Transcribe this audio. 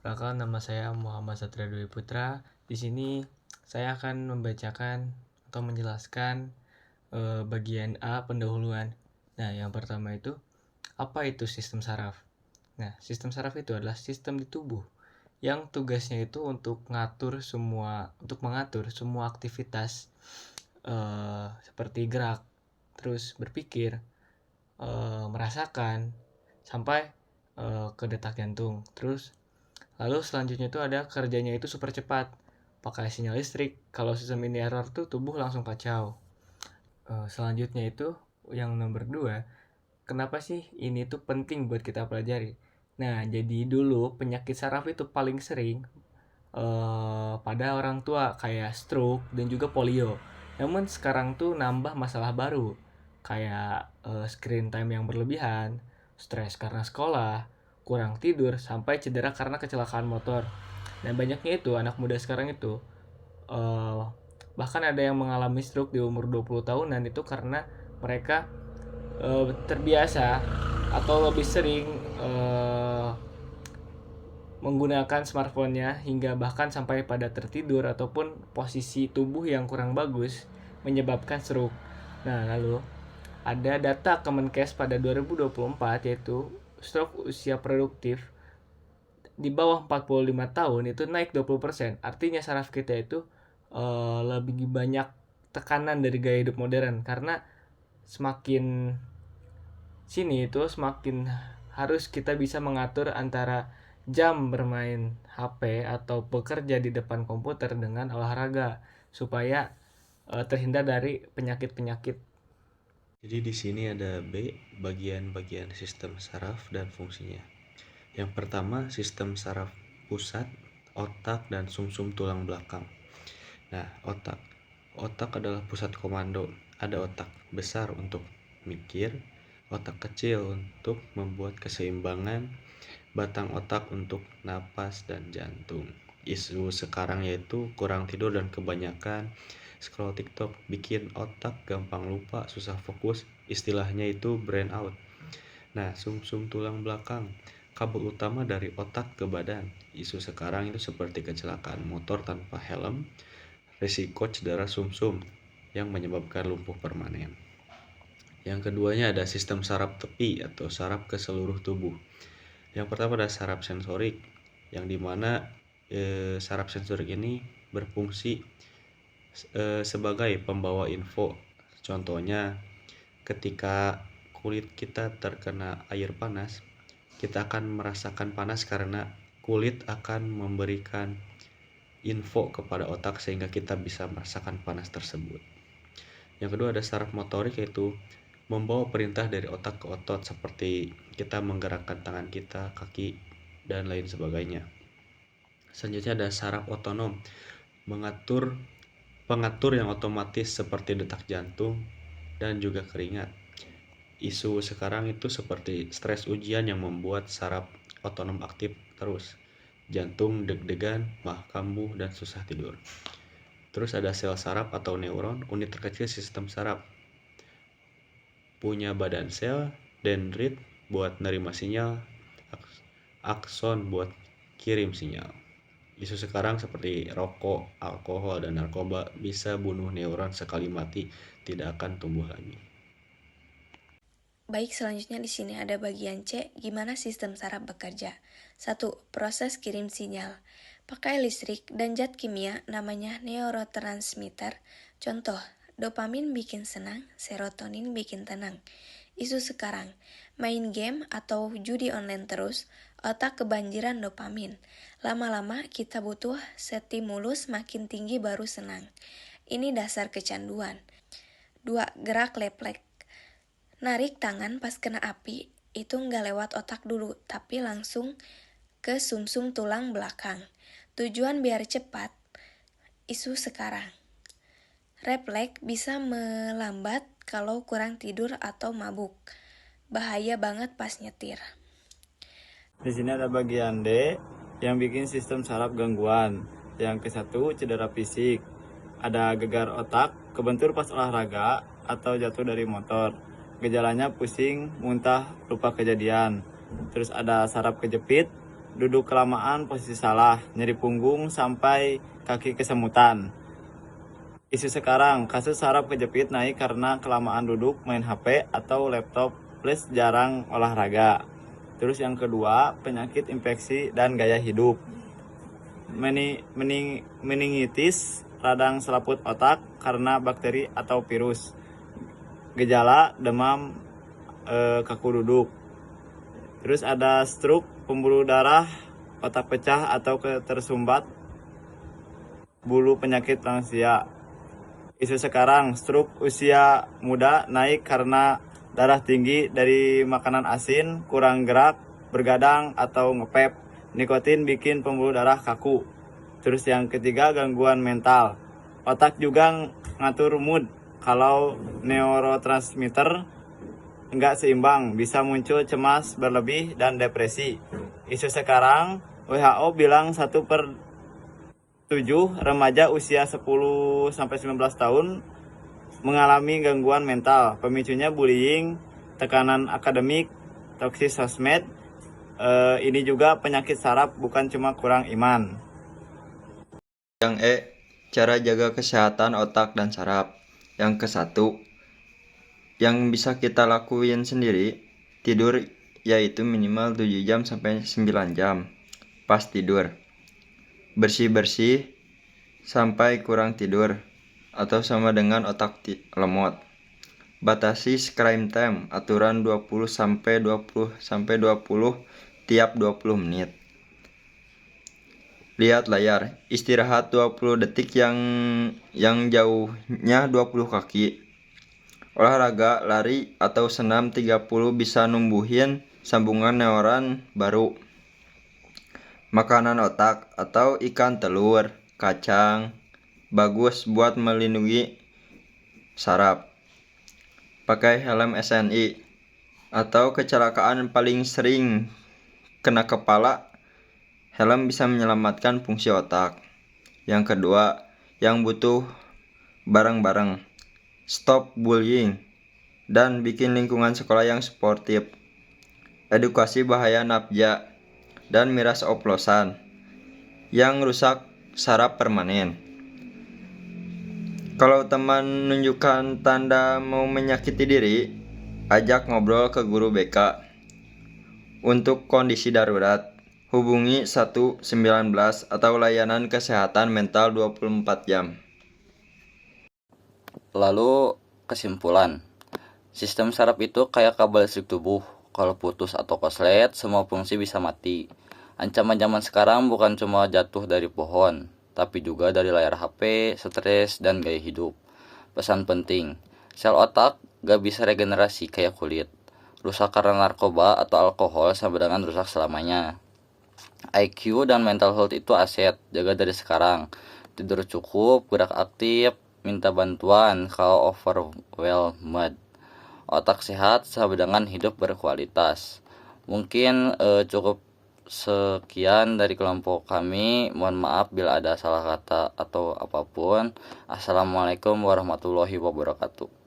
Perkenalkan, nama saya Muhammad Satria Dwi Putra. Di sini saya akan membacakan atau menjelaskan bagian A, pendahuluan. Nah, yang pertama itu, apa itu sistem saraf? Nah, sistem saraf itu adalah sistem di tubuh yang tugasnya itu untuk mengatur semua aktivitas seperti gerak, terus berpikir, merasakan, sampai ke detak jantung. Terus lalu selanjutnya itu ada kerjanya itu super cepat, pakai sinyal listrik. Kalau sistem ini error tuh tubuh langsung kacau. Selanjutnya itu yang nomor 2, kenapa sih ini tuh penting buat kita pelajari? Nah, jadi dulu penyakit saraf itu paling sering pada orang tua kayak stroke dan juga polio. Namun sekarang tuh nambah masalah baru kayak screen time yang berlebihan, stres karena sekolah, kurang tidur, sampai cedera karena kecelakaan motor. Dan banyaknya itu anak muda sekarang itu eh, bahkan ada yang mengalami stroke di umur 20 tahunan itu karena mereka terbiasa atau lebih sering menggunakan smartphone-nya hingga bahkan sampai pada tertidur ataupun posisi tubuh yang kurang bagus menyebabkan stroke. Nah, lalu ada data Kemenkes pada 2024 yaitu stroke usia produktif di bawah 45 tahun itu naik 20%. Artinya saraf kita itu lebih banyak tekanan dari gaya hidup modern karena semakin sini itu semakin harus kita bisa mengatur antara jam bermain HP atau bekerja di depan komputer dengan olahraga supaya terhindar dari penyakit-penyakit. Jadi di sini ada B, bagian-bagian sistem saraf dan fungsinya. Yang pertama, sistem saraf pusat, otak, dan sumsum tulang belakang. Nah, otak. Otak adalah pusat komando. Ada otak besar untuk mikir, otak kecil untuk membuat keseimbangan, batang otak untuk napas dan jantung. Isu sekarang yaitu kurang tidur dan kebanyakan scroll TikTok bikin otak gampang lupa, susah fokus, istilahnya itu brain out. Nah, sumsum tulang belakang, kabel utama dari otak ke badan. Isu sekarang itu seperti kecelakaan motor tanpa helm, risiko cedera sumsum yang menyebabkan lumpuh permanen. Yang keduanya ada sistem saraf tepi atau saraf ke seluruh tubuh. Yang pertama ada saraf sensorik, yang dimana saraf sensorik ini berfungsi sebagai pembawa info. Contohnya, ketika kulit kita terkena air panas, kita akan merasakan panas karena kulit akan memberikan info kepada otak sehingga kita bisa merasakan panas tersebut. Yang kedua ada saraf motorik, yaitu membawa perintah dari otak ke otot seperti kita menggerakkan tangan kita, kaki, dan lain sebagainya. Selanjutnya ada saraf otonom, pengatur yang otomatis seperti detak jantung dan juga keringat. Isu sekarang itu seperti stres ujian yang membuat saraf otonom aktif terus. Jantung deg-degan, mah kambuh, dan susah tidur. Terus ada sel saraf atau neuron, unit terkecil sistem saraf. Punya badan sel, dendrit buat nerima sinyal, akson buat kirim sinyal. Isu sekarang seperti rokok, alkohol, dan narkoba bisa bunuh neuron sekali mati, tidak akan tumbuh lagi. Baik, selanjutnya di sini ada bagian C, gimana sistem saraf bekerja. 1. Proses kirim sinyal. Pakai listrik dan zat kimia namanya neurotransmitter. Contoh, dopamin bikin senang, serotonin bikin tenang. Isu sekarang, main game atau judi online terus, otak kebanjiran dopamin. Lama-lama kita butuh stimulus makin tinggi baru senang. Ini dasar kecanduan. 2. Gerak leplek. Narik tangan pas kena api, itu nggak lewat otak dulu, tapi langsung ke sumsum tulang belakang. Tujuan biar cepat, isu sekarang. Refleks bisa melambat kalau kurang tidur atau mabuk. Bahaya banget pas nyetir. Di sini ada bagian D yang bikin sistem saraf gangguan. Yang ke-1 cedera fisik. Ada gegar otak, kebentur pas olahraga atau jatuh dari motor. Gejalanya pusing, muntah, lupa kejadian. Terus ada saraf kejepit, duduk kelamaan posisi salah, nyeri punggung sampai kaki kesemutan. Isu sekarang, kasus saraf kejepit naik karena kelamaan duduk main HP atau laptop plus jarang olahraga. Terus yang kedua, penyakit infeksi dan gaya hidup. Meningitis, radang selaput otak karena bakteri atau virus. Gejala demam, kaku duduk. Terus ada stroke, pembuluh darah, otak pecah atau tersumbat, bulu penyakit lansia. Isu sekarang, stroke usia muda naik karena darah tinggi dari makanan asin, kurang gerak, bergadang atau ngepep. Nikotin bikin pembuluh darah kaku. Terus yang ketiga, gangguan mental. Otak juga ngatur mood. Kalau neurotransmitter nggak seimbang, bisa muncul cemas berlebih dan depresi. Isu sekarang, WHO bilang 1/7 remaja usia 10-19 tahun mengalami gangguan mental. Pemicunya bullying, tekanan akademik, toksis sosmed. Ini juga penyakit saraf, bukan cuma kurang iman. Yang cara jaga kesehatan otak dan saraf. Yang ke-1, yang bisa kita lakuin sendiri, tidur yaitu minimal 7 jam sampai 9 jam pas tidur. Bersih-bersih sampai kurang tidur atau sama dengan otak lemot. Batasi screen time, aturan 20 sampai 20 tiap 20 menit. Lihat layar, istirahat 20 detik yang jauhnya 20 kaki. Olahraga, lari atau senam 30 bisa numbuhin sambungan neuron baru. Makanan otak atau ikan, telur, kacang, bagus buat melindungi saraf. Pakai helm SNI atau kecelakaan paling sering kena kepala, helm bisa menyelamatkan fungsi otak. Yang kedua, yang butuh bareng-bareng, stop bullying dan bikin lingkungan sekolah yang sportif. Edukasi bahaya nafza dan miras oplosan yang rusak saraf permanen. Kalau teman menunjukkan tanda mau menyakiti diri, ajak ngobrol ke guru BK. Untuk kondisi darurat, hubungi 119 atau layanan kesehatan mental 24 jam. Lalu kesimpulan, sistem saraf itu kayak kabel listrik tubuh. Kalau putus atau koslet, semua fungsi bisa mati. Ancaman zaman sekarang bukan cuma jatuh dari pohon, tapi juga dari layar HP, stres, dan gaya hidup. Pesan penting, sel otak gak bisa regenerasi kayak kulit. Rusak karena narkoba atau alkohol sama dengan rusak selamanya. IQ dan mental health itu aset, jaga dari sekarang. Tidur cukup, gerak aktif, minta bantuan kalau overwhelmed. Otak sehat sama dengan hidup berkualitas. Mungkin cukup sekian dari kelompok kami. Mohon maaf bila ada salah kata atau apapun. Assalamualaikum warahmatullahi wabarakatuh.